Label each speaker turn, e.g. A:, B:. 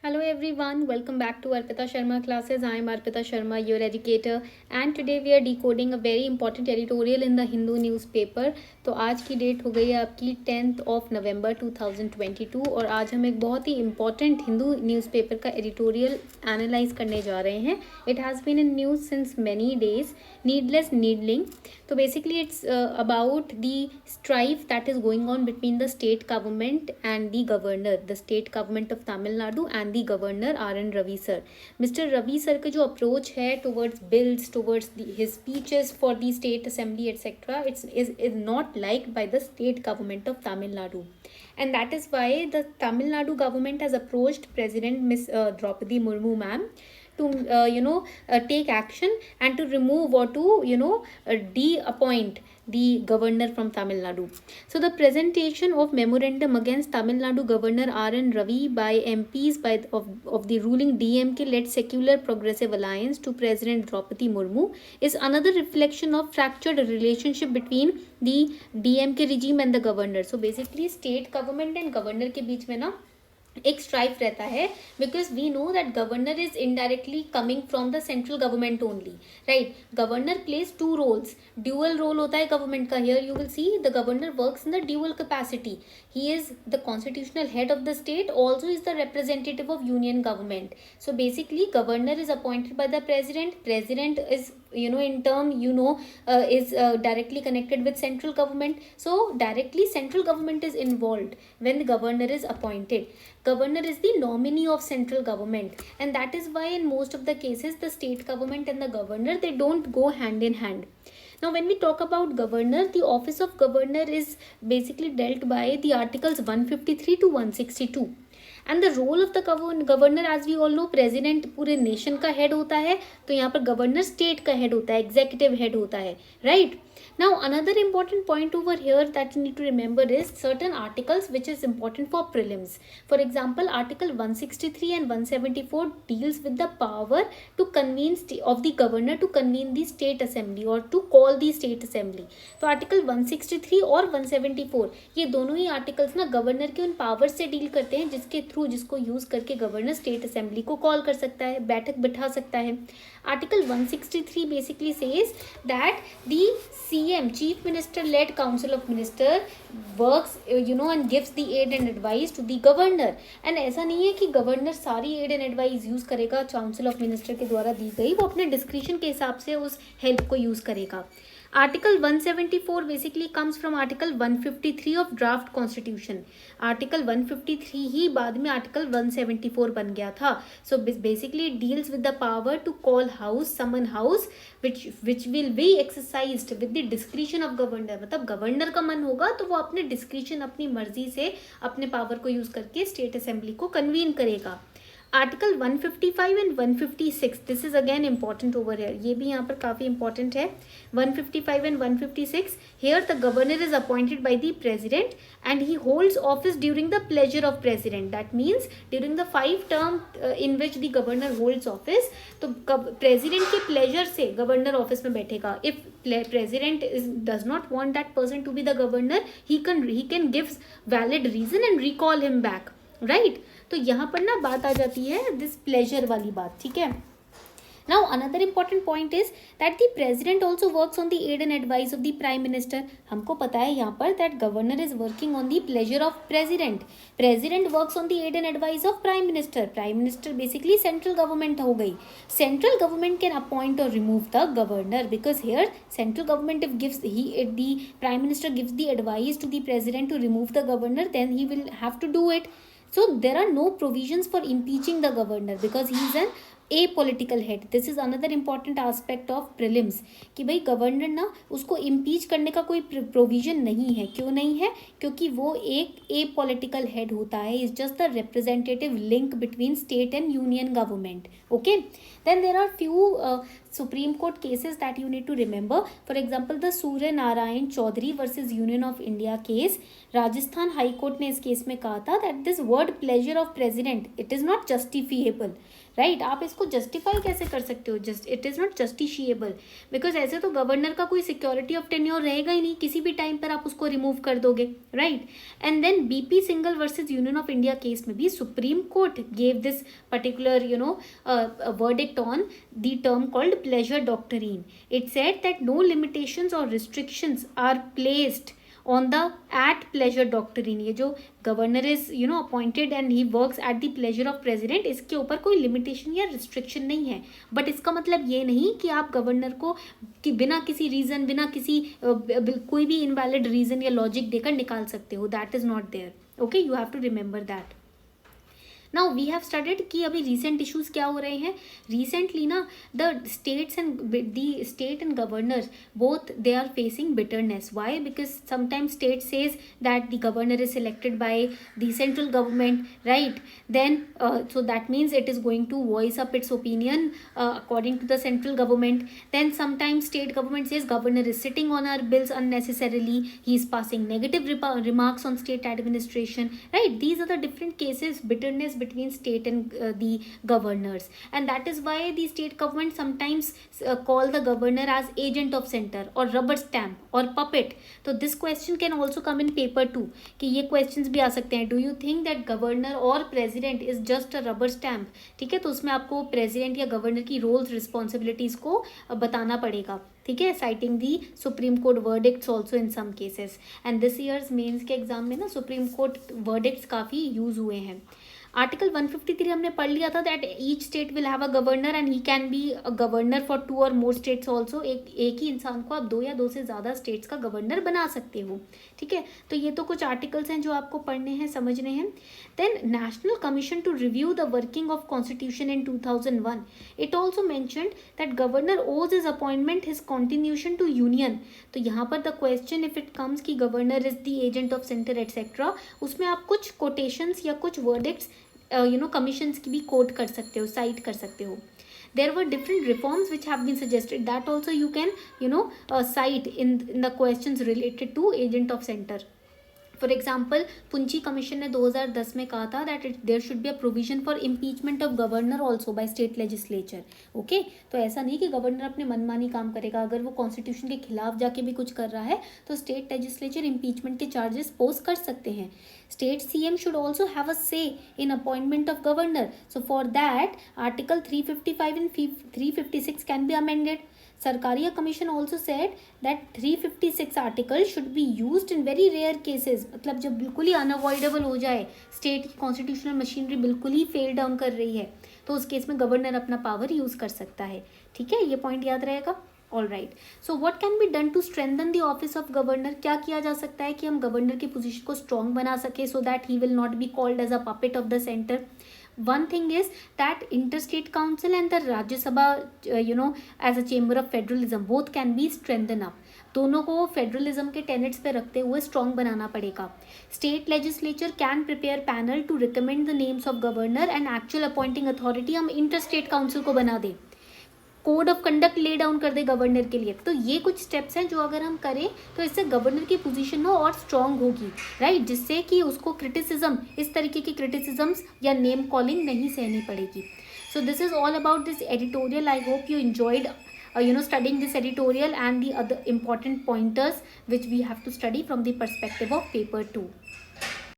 A: Hello everyone, welcome back to Arpita Sharma classes. I am Arpita Sharma, your educator, and today we are decoding a very important editorial in the Hindu newspaper. तो आज की date हो गई है आपकी 10th of November 2022 और आज हम एक बहुत ही important हिंदू न्यूज़पेपर का एडिटोरियल एनालाइज करने जा रहे हैं. It has been in news since many days. Needless needling. So basically it's about the strife that is going on between the state government and the governor, the state government of Tamil Nadu and the governor R.N. Ravi sir. Mr. Ravi sir का जो approach है towards bills, towards his speeches for the state assembly etc. is not liked by the state government of Tamil Nadu. And that is why the Tamil Nadu government has approached President Miss Draupadi Murmu ma'am to take action and to remove or to de-appoint the governor from Tamil Nadu. So the presentation of memorandum against Tamil Nadu Governor R.N. Ravi by MPs of the ruling DMK-led Secular Progressive Alliance to President Draupadi Murmu is another reflection of fractured relationship between the DMK regime and the governor. So basically state government and governor के बीच में ना एक strife रहता है because we know that governor is indirectly coming from the central government only, right. Governor plays two roles, dual role होता है government का. Here you will see the governor works in the dual capacity. He is the constitutional head of the state, also is the representative of union government. So basically governor is appointed by the president. President is in term is directly connected with central government. So directly central government is involved when the governor is appointed. Governor is the nominee of central government, and that is why in most of the cases the state government and the governor, they don't go hand in hand. Now when we talk about governor, the office of governor is basically dealt by the articles 153 to 162. And the role of the governor, as we all know, president पूरे nation का head होता है, तो यहाँ पर governor state का head होता है, एग्जीक्यूटिव हेड होता है, right. Now another important point over here that you need to remember is certain articles which is important for prelims. For example, article 163 and 174 deals with the power to convene of the governor to convene the state assembly or to call the state assembly. तो article 163 और 174 ये दोनों ही articles ना governor के उन power से deal करते हैं जिसके थ्रू, जिसको यूज करके गवर्नर स्टेट असेंबली को कॉल कर सकता है, बैठक बिठा सकता है. Article 163 basically says that the CM, Chief Minister led Council of Minister works and gives the aid and advice to the governor. And ऐसा नहीं है कि गवर्नर सारी एड एंड एडवाइस यूज करेगा काउंसिल ऑफ मिनिस्टर के द्वारा दी गई, वो अपने डिस्क्रिप्शन के हिसाब से उस हेल्प को यूज करेगा. Article 174 basically comes from Article 153 of draft constitution. Article 153 ही बाद में Article 174 बन गया था. So basically it deals with the power to call house, summon house, which will be exercised with the discretion of governor. मतलब governor का मन होगा तो वो अपने डिस्क्रिप्शन, अपनी मर्जी से अपने पावर को यूज करके स्टेट असेंबली को कन्वीन करेगा. Article 155 and 156, this is again important over here. ये भी यहाँ पर काफ़ी important है. 155 and 156, here the governor is appointed by the president and he holds office during the pleasure of president. That means during the 5 term in which the governor holds office, तो president के pleasure से governor office में बैठेगा. If president does not want that person to be the governor, he can give valid reason and recall him back, right. तो यहाँ पर ना बात आ जाती है दिस प्लेजर वाली बात, ठीक है. Now another important point is that the president also works on the aid and advice of the prime minister. हमको पता है यहाँ पर that governor is working on the pleasure of president. President works on the aid and advice of prime minister. Prime minister basically central government हो गई. Central government can appoint or remove the governor because here central government if the prime minister gives the advice to the president to remove the governor, then he will have to do it. So there are no provisions for impeaching the governor because he is an apolitical head. This is another important aspect of prelims कि भाई governor ना उसको impeach करने का कोई provision नहीं है. क्यों नहीं है? क्योंकि वो एक apolitical head होता है. Is just the representative link between state and union government. Okay, then there are few Supreme Court cases that you need to remember. For example, the Surya Narayan Chaudhary versus Union of India case. Rajasthan high court ने इस case में कहा था that this word pleasure of president, it is not justifiable, right आप इसको justify कैसे कर सकते हो? Just it is not justiciable, because ऐसे तो गवर्नर का कोई सिक्योरिटी ऑफ टेन्योर रहेगा ही नहीं, किसी भी टाइम पर आप उसको रिमूव कर दोगे, right. And then BP Singhal versus Union of India case में भी Supreme Court gave this particular verdict on the term called pleasure doctrine. It said that no limitations or restrictions are placed on the at pleasure doctrine. ये जो governor is appointed and he works at the pleasure of president, इसके ऊपर कोई limitation या restriction नहीं है. But इसका मतलब ये नहीं कि आप गवर्नर को कि बिना किसी रीजन, बिना किसी कोई भी इनवैलिड रीजन या लॉजिक देकर निकाल सकते हो. That is not there. Okay, you have to remember that. Now we have studied कि अभी रिसेंट इश्यूज क्या हो रहे हैं. रिसेंटली ना the states and the state and governors both they are facing bitterness. Why? Because sometimes state says that the governor is selected by the central government, right. Then so that means it is going to voice up its opinion according to the central government. Then sometimes state government says governor is sitting on our bills unnecessarily, he is passing negative remarks on state administration, right. These are the different cases, bitterness between state and the governors, and that is why the state government sometimes call the governor as agent of center or rubber stamp or puppet. So this question can also come in paper too, कि ये questions भी आ सकते हैं. Do you think that governor or president is just a rubber stamp? ठीक है, तो उसमें आपको president या governor की roles responsibilities को बताना पड़ेगा. ठीक है, citing the Supreme Court verdicts also in some cases. And this year's mains के एग्जाम में ना Supreme Court verdicts काफ़ी यूज हुए हैं. आर्टिकल 153 हमने पढ़ लिया था that each state will have a governor and he can be a governor for 2 और मोर स्टेट्स ऑल्सो. एक ही इंसान को आप 2 या 2 से ज़्यादा स्टेट्स का गवर्नर बना सकते हो. ठीक है, तो ये तो कुछ आर्टिकल्स हैं जो आपको पढ़ने हैं, समझने हैं. Then national commission to review the working of constitution in 2001. It also mentioned that governor owes his appointment his continuation to union. तो यहाँ पर the question if it comes कि governor is the agent of centre etcetera, उसमें आप कुछ quotations या कुछ verdicts commissions की भी कोट कर सकते हो, साइट कर सकते हो. There were different reforms which have been suggested, that also you can cite in the questions related to agent of center. For example Punchhi commission ने 2010 में कहा था that there should be a provision for impeachment of governor also by state legislature. Okay, तो ऐसा नहीं कि governor अपने मनमानी काम करेगा. अगर वो कॉन्स्टिट्यूशन के खिलाफ जाके भी कुछ कर रहा है तो स्टेट लेजिस्लेचर इम्पीचमेंट के चार्जेस पोज कर सकते हैं. State CM should also have a say in appointment of governor. So for that article 355 and 356 can be amended. Sarkaria Commission also said that 356 article should be used in very rare cases. मतलब जब बिल्कुल ही unavoidable हो जाए, state की constitutional machinery बिल्कुल ही fell down कर रही है, तो उस केस में गवर्नर अपना पावर यूज कर सकता है. ठीक है, ये पॉइंट याद रहेगा. All right, so what can be done to strengthen the office of governor. क्या किया जा सकता है कि हम गवर्नर की पोजीशन को स्ट्रॉन्ग बना सके so that he will not be called as a puppet of the centre. One thing is that interstate council and the Rajya Sabha, as a chamber of federalism, both can be strengthened up. दोनों को federalism के tenets पे रखते हुए strong बनाना पड़ेगा. State legislature can prepare panel to recommend the names of governor and actual appointing authority हम interstate council को बना दें. Code of conduct lay down कर दे गवर्नर के लिए. तो ये कुछ स्टेप्स हैं जो अगर हम करें तो इससे गवर्नर की पोजीशन ना और स्ट्रांग होगी, राइट, जिससे कि उसको क्रिटिसिज्म, इस तरीके की क्रिटिसिज्म्स या नेम कॉलिंग नहीं सहनी पड़ेगी. So this is all about this editorial. I hope you enjoyed studying this editorial and the other important pointers which we have to study from the perspective of paper 2.